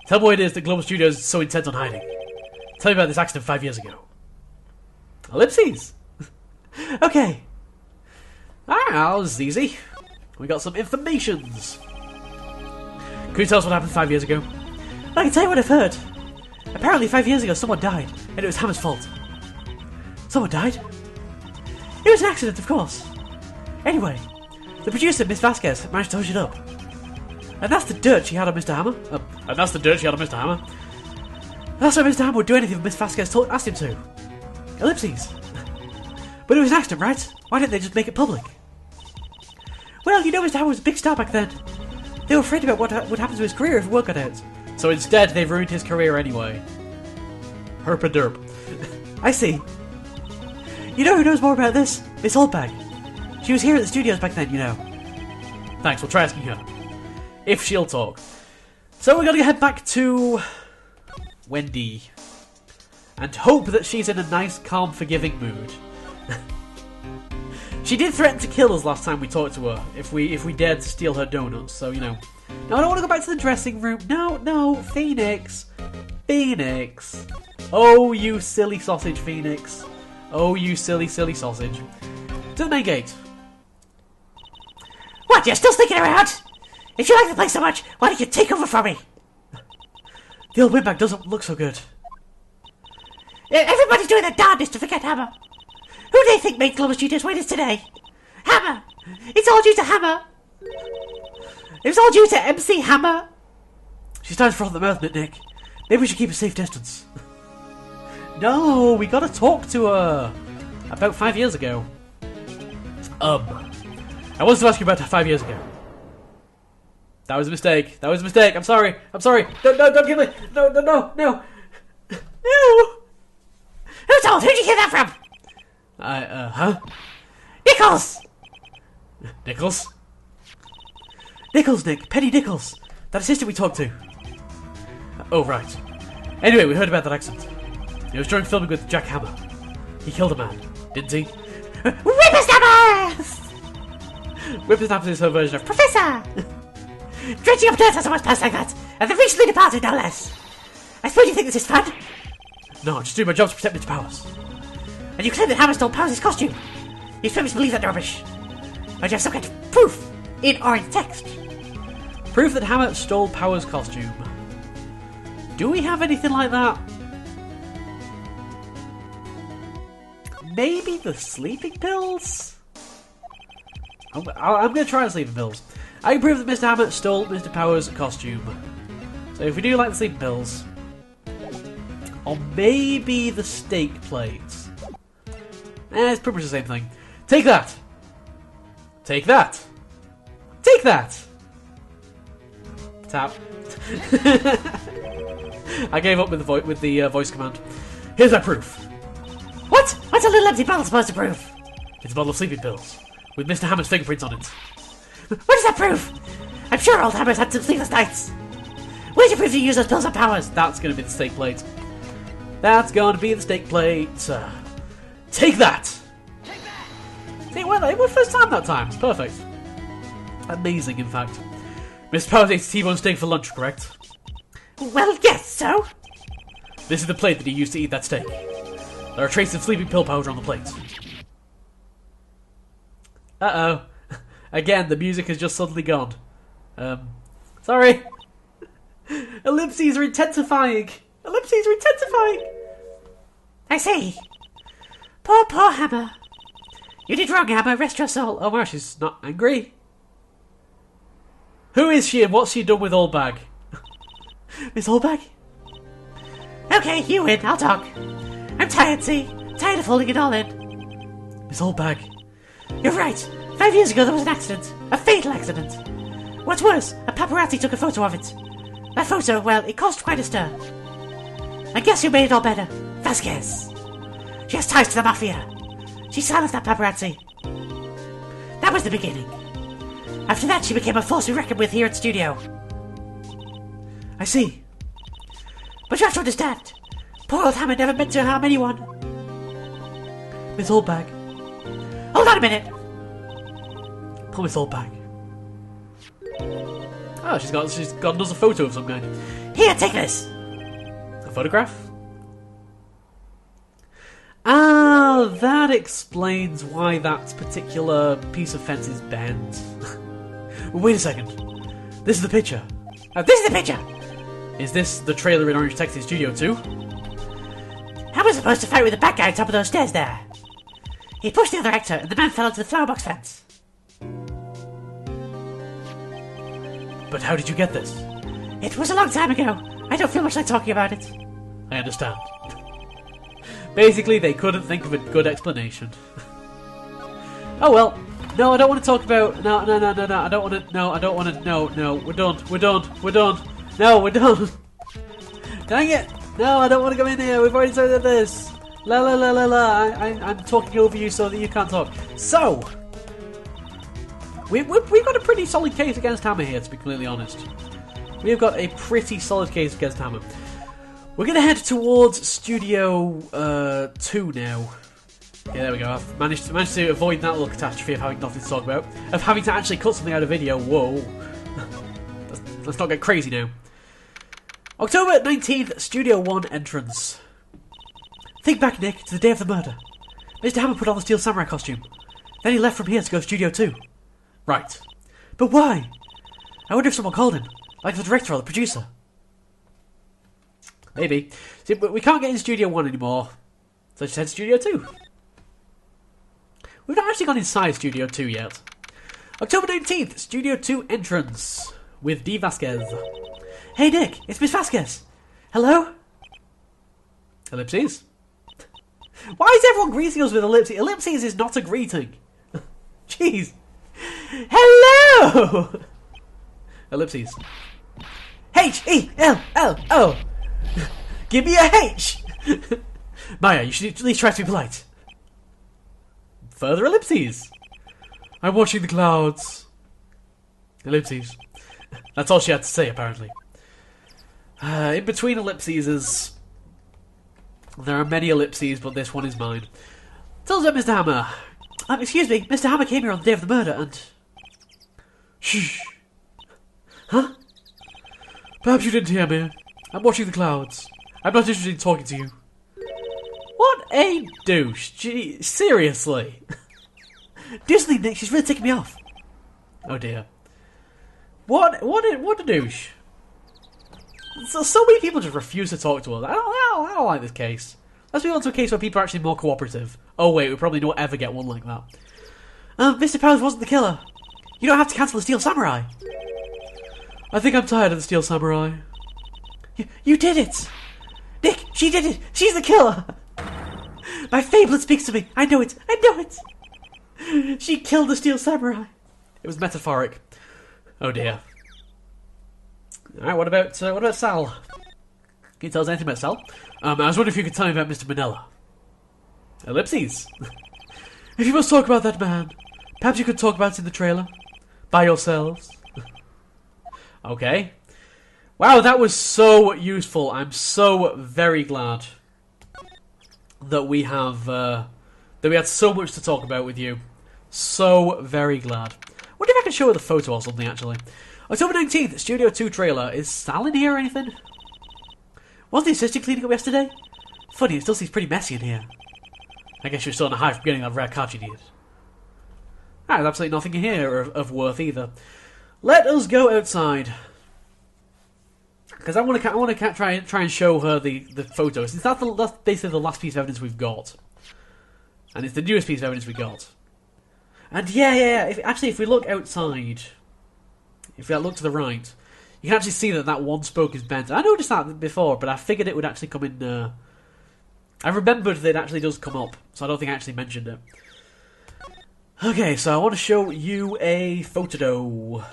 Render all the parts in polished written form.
Tell me what it is that Global Studios is so intent on hiding. Tell me about this accident 5 years ago. Ellipses. Okay. Alright, that was easy. We got some informations. Can you tell us what happened 5 years ago? I can tell you what I've heard. Apparently 5 years ago someone died, and it was Hammer's fault. Someone died? It was an accident, of course. Anyway, the producer, Miss Vasquez, managed to hush it up. And that's the dirt she had on Mr. Hammer. That's why Mr. Hammer would do anything Miss Vasquez asked him to. Ellipses. But it was an accident, right? Why didn't they just make it public? Well, you know Mr. Hammer was a big star back then. They were afraid about what would happen to his career if word got out. So instead, they've ruined his career anyway. Herp-a-derp. I see. You know who knows more about this? Miss Oldbag. She was here at the studios back then, you know. Thanks, we'll try asking her. If she'll talk. So we're going to head back to Wendy. And hope that she's in a nice, calm, forgiving mood. She did threaten to kill us last time we talked to her if we dared to steal her donuts, so you know. No, I don't want to go back to the dressing room. No, Phoenix. Phoenix. Oh, you silly sausage, Phoenix. Oh, you silly sausage. To the main gate. What, you're still sticking around? If you like the place so much, why don't you take over from me? The old windbag doesn't look so good. Everybody's doing their darndest to forget Hammer. Who do they think made Global Studios winners today? Hammer! It's all due to Hammer! It was all due to MC Hammer! She's trying to front the mouth, Nick. Maybe we should keep a safe distance. No, we gotta talk to her. About 5 years ago. I wanted to ask you about 5 years ago. That was a mistake. I'm sorry. Don't kill me. No. No! Who told? Who'd you hear that from? Huh? Nichols! Nichols, Nick. Penny Nichols. That assistant we talked to. Oh, right. Anyway, we heard about that accident. It was during filming with Jack Hammer. He killed a man, didn't he? Whippersnappers! Whippersnappers is her version of Professor! Dredging up dirt has almost passed like that, and the recently departed, no less. I suppose you think this is fun? No, just doing my job to protect Mr. Powers. And you claim that Hammer stole Powers' costume. You expect me to believe that rubbish. But you have some kind of proof, in or in text. Proof that Hammer stole Powers' costume. Do we have anything like that? Maybe the sleeping pills? I'm going to try the sleeping pills. I can prove that Mr. Hammer stole Mr. Powers' costume. So if we do like the sleeping pills, or maybe the steak plates. It's pretty much the same thing. Take that! Take that! Take that! Tap. I gave up with the voice command. Here's our proof. What? What's a little empty bottle supposed to prove? It's a bottle of sleeping pills with Mr. Hammer's fingerprints on it. What does that prove? I'm sure old Hammer's had some sleepless nights. Where'd you prove you use those pills on Powers? That's going to be the steak plate. That's going to be the steak plate. Take that! Take that! See, well, it was first time that time. It's perfect. Amazing, in fact. Mr. Powers ate T-bone steak for lunch, correct? Well, yes, so? This is the plate that he used to eat that steak. There are traces of sleeping pill powder on the plate. Uh-oh. Again, the music has just suddenly gone. Sorry. Ellipses are intensifying. Ellipses are intensifying. I see. Poor Hammer. You did wrong, Hammer. Rest your soul. Oh, wow, she's not angry. Who is she and what's she done with Oldbag? Miss Oldbag? Okay, you win. I'll talk. I'm tired, see? Tired of holding it all in. Miss Oldbag. You're right. 5 years ago there was an accident. A fatal accident. What's worse, a paparazzi took a photo of it. That photo, well, it caused quite a stir. And guess who made it all better? Vasquez. She has ties to the Mafia. She silenced that paparazzi. That was the beginning. After that, she became a force to be reckoned with here at studio. I see. But you have to understand, poor old Hammer never meant to harm anyone. Miss Oldbag. Hold on a minute. Pull Miss Oldbag. Oh, she's got another photo of some kind. Here, take this. A photograph? Ah, that explains why that particular piece of fence is bent. Wait a second. This is the picture. Oh, this is the picture. Is this the trailer in Orange Texas Studio 2? How was I supposed to fight with the bad guy on top of those stairs there? He pushed the other actor and the man fell into the flower box fence. But how did you get this? It was a long time ago. I don't feel much like talking about it. I understand. Basically, they couldn't think of a good explanation. Oh well. No, I don't want to talk about... No, I don't want to... No, I don't want to... No, we're done. No, we're done. Dang it. No, I don't want to go in here. We've already said this. La. I'm talking over you so that you can't talk. So, we've got a pretty solid case against Hammer here, to be completely honest. We've got a pretty solid case against Hammer. We're going to head towards Studio 2 now. Yeah, there we go. I've managed to avoid that little catastrophe of having nothing to talk about. Of having to actually cut something out of video. Whoa. Let's not get crazy now. October 19th, Studio 1 entrance. Think back, Nick, to the day of the murder. Mr. Hammer put on the Steel Samurai costume. Then he left from here to go to Studio 2. Right. But why? I wonder if someone called him. Like the director or the producer. Maybe. See, but we can't get in Studio 1 anymore. So just head to Studio 2. We've not actually gone inside Studio 2 yet. October 19th, Studio 2 entrance. With D. Vasquez. Hey Nick, it's Miss Vasquez. Hello? Ellipses? Why is everyone greeting us with ellipses? Ellipses is not a greeting. Jeez. Hello! Ellipses. H-E-L-L-O. Give me a H! Maya, you should at least try to be polite. Further ellipses. I'm watching the clouds. Ellipses. That's all she had to say, apparently. In between ellipses is... There are many ellipses, but this one is mine. Tell us about Mr. Hammer. Excuse me, Mr. Hammer came here on the day of the murder and... Shh. Huh? Perhaps you didn't hear me. I'm watching the clouds. I'm not interested in talking to you. What a douche. Gee, seriously. Do something, Nick. She's really ticking me off. Oh dear. What a douche. So many people just refuse to talk to us. I don't like this case. Let's move on to a case where people are actually more cooperative. Oh wait, we probably don't ever get one like that. Mr. Powers wasn't the killer. You don't have to cancel the Steel Samurai. I think I'm tired of the Steel Samurai. You did it! Nick, she did it! She's the killer! My fablet speaks to me. I know it. She killed the Steel Samurai. It was metaphoric. Oh dear. Alright, what about Sal? Can you tell us anything about Sal? I was wondering if you could tell me about Mr. Manila. Ellipses. If you must talk about that man, perhaps you could talk about it in the trailer. By yourselves. Okay. Wow, that was so useful. I'm so very glad that we have that we had so much to talk about with you. So very glad. Wonder if I can show her the photo or something actually. October 19th, Studio 2 trailer. Is Sal in here or anything? Wasn't the assistant cleaning up yesterday? Funny, it still seems pretty messy in here. I guess you're still on a high from getting that rare card you needed. There's absolutely nothing in here of worth either. Let us go outside. Because I want to try and show her the photo. Since that's basically the last piece of evidence we've got. And it's the newest piece of evidence we got. And yeah. If we look outside, if we look to the right, you can actually see that one spoke is bent. I noticed that before, but I figured it would actually come in... I remembered that it actually does come up, so I don't think I actually mentioned it. Okay, so I want to show you a photo.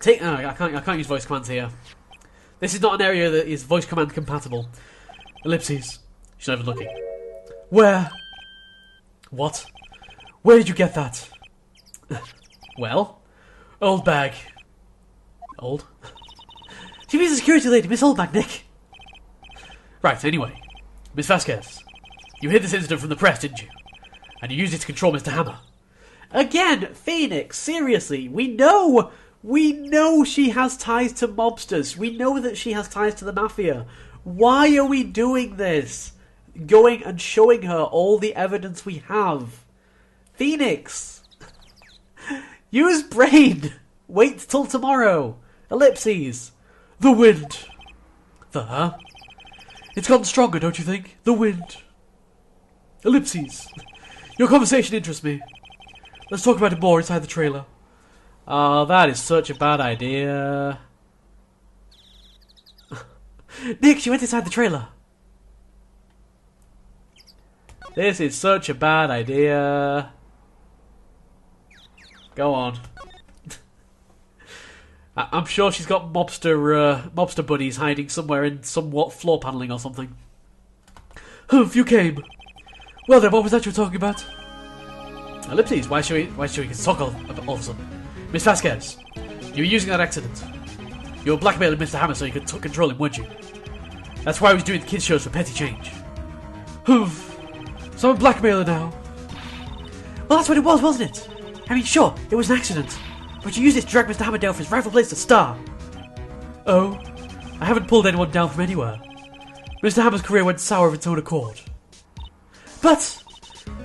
I can't use voice commands here. This is not an area that is voice command compatible. Ellipses. She's not even looking. Where? What? Where did you get that? Well, old bag. Old? She means the security lady, Miss Oldbag, Nick. Right, anyway. Miss Vasquez, you hid this incident from the press, didn't you? And you used it to control Mr. Hammer. Again, Phoenix, seriously, we know We know she has ties to mobsters. We know that she has ties to the mafia. Why are we doing this? Going and showing her all the evidence we have. Phoenix! Use brain! Wait till tomorrow. Ellipses. The wind. Huh? It's gotten stronger, don't you think? The wind. Ellipses. Your conversation interests me. Let's talk about it more inside the trailer. Oh, that is such a bad idea. Nick, she went inside the trailer. This is such a bad idea. Go on. I'm sure she's got mobster buddies hiding somewhere in somewhat floor paneling or something. Humph, you came. Well then, what was that you were talking about? Ellipses, why should we talk all of a sudden? Miss Vasquez, you were using that accident. You were blackmailing Mr. Hammer so you could control him, weren't you? That's why I was doing the kids' shows for petty change. Humph. So I'm a blackmailer now. Well, that's what it was, wasn't it? I mean, sure, it was an accident. But you used it to drag Mr. Hammer down for his rightful place to star. Oh, I haven't pulled anyone down from anywhere. Mr. Hammer's career went sour of its own accord. But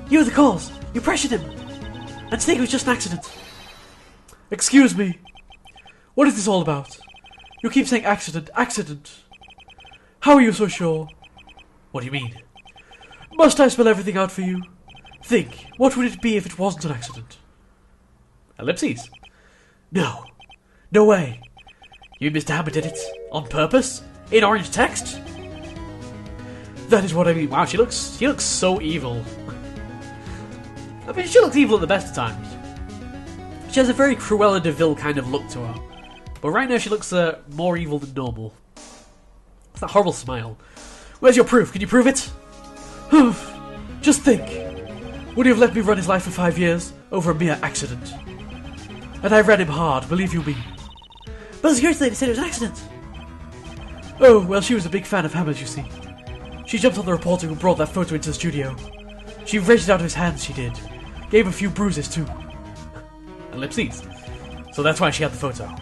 you were the cause. You pressured him. And to think it was just an accident. Excuse me. What is this all about? You keep saying accident, accident. How are you so sure? What do you mean? Must I spell everything out for you? Think, what would it be if it wasn't an accident? Ellipses. No. No way. You and Mr. Hammer did it? On purpose? In orange text? That is what I mean. Wow, she looks so evil. I mean, she looks evil at the best of times. She has a very Cruella de Vil kind of look to her. But right now she looks more evil than normal. It's that horrible smile. Where's your proof? Can you prove it? Just think. Would he have let me run his life for 5 years over a mere accident? And I ran him hard, believe you me. But the security lady said it was an accident. Oh, well, she was a big fan of Hammer's, you see. She jumped on the reporter who brought that photo into the studio. She wrenched it out of his hands, she did. Gave him a few bruises, too. Ellipses. So that's why she had the photo.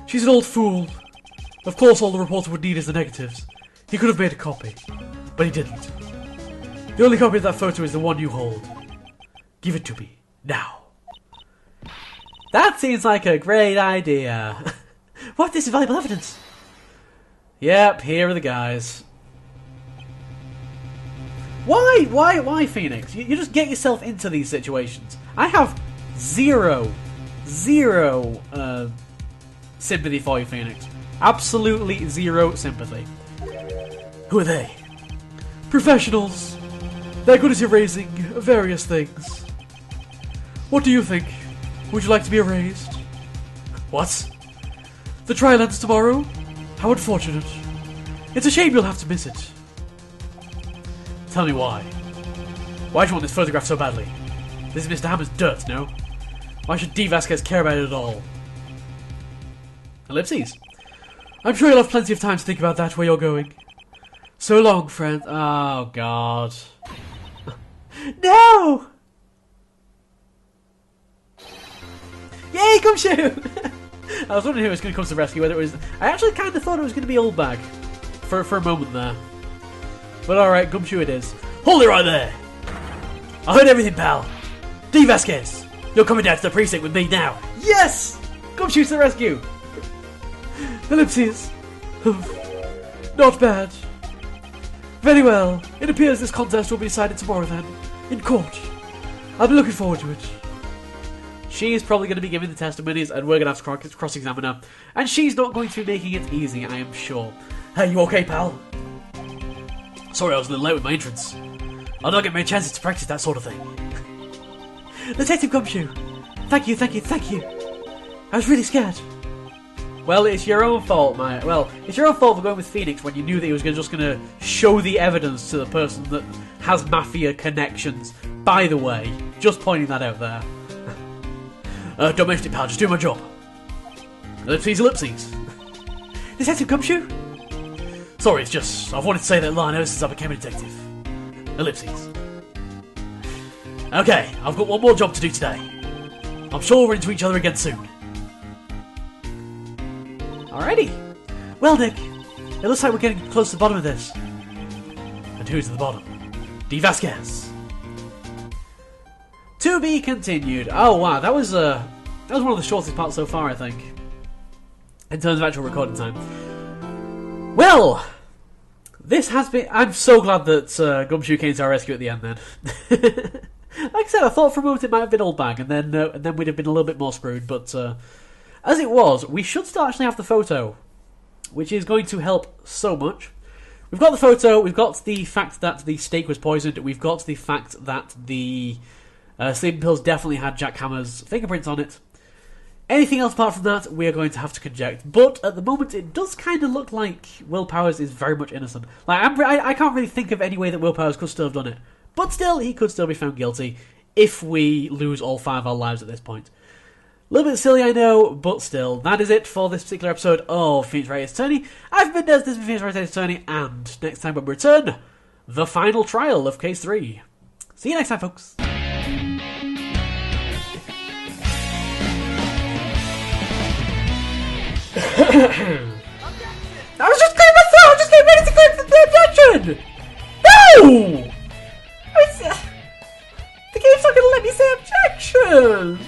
She's an old fool. Of course all the reporter would need is the negatives. He could have made a copy. But he didn't. The only copy of that photo is the one you hold. Give it to me. Now. That seems like a great idea. What? This is valuable evidence. Yep, here are the guys. Why, Phoenix? You just get yourself into these situations. I have zero sympathy for you, Phoenix. Absolutely zero sympathy. Who are they? Professionals. They're good at erasing various things. What do you think? Would you like to be erased? What? The trial ends tomorrow? How unfortunate. It's a shame you'll have to miss it. Tell me why. Why do you want this photograph so badly? This is Mr. Hammer's dirt, no? Why should D. Vasquez care about it at all? Ellipses. I'm sure you'll have plenty of time to think about that where you're going. So long, friend. Oh, God. No! Yay, Gumshoe! I was wondering who was going to come to the rescue, whether it was... I actually kind of thought it was going to be Old Bag. For a moment there. But alright, Gumshoe it is. Hold it right there! I heard everything, pal. D. Vasquez, you're coming down to the precinct with me now. Yes! Gumshoe to the rescue! Ellipses. Not bad. Very well. It appears this contest will be decided tomorrow then. In court. I'll be looking forward to it. She is probably going to be giving the testimonies and we're going to have to cross-examine her. And she's not going to be making it easy, I am sure. Hey, you okay, pal? Sorry I was a little late with my entrance. I don't get many chances to practice that sort of thing. Detective Gumshoe. Thank you. I was really scared. Well, it's your own fault, mate. Well, it's your own fault for going with Phoenix when you knew that he was just going to show the evidence to the person that has mafia connections. By the way, just pointing that out there. Don't mention it, pal. Just do my job. Ellipses. Detective Gumshoe? Sorry, it's just... I've wanted to say that line ever since I became a detective. Ellipses. Okay, I've got one more job to do today. I'm sure we'll run into each other again soon. Alrighty. Well, Nick, it looks like we're getting close to the bottom of this. And who's at the bottom? D. Vasquez. To be continued. Oh wow, that was one of the shortest parts so far, I think, in terms of actual recording time. Well, this has been. I'm so glad that Gumshoe came to our rescue at the end. Then, like I said, I thought for a moment it might have been old bag, and then we'd have been a little bit more screwed. But as it was, we should still actually have the photo, which is going to help so much. We've got the photo. We've got the fact that the steak was poisoned. We've got the fact that the sleeping pills definitely had Jack Hammer's fingerprints on it. Anything else apart from that, we are going to have to conject. But at the moment, it does kind of look like Will Powers is very much innocent. Like I can't really think of any way that Will Powers could still have done it. But still, he could still be found guilty if we lose all 5 of our lives at this point. A little bit silly, I know, but still, that is it for this particular episode of Phoenix Wright Attorney. I've been Mindez, this is Phoenix Wright Attorney, and next time when we return, the final trial of Case 3. See you next time, folks. I was just clearing my throat! I was just getting ready to clear the objection! No! The game's not going to let me say objection!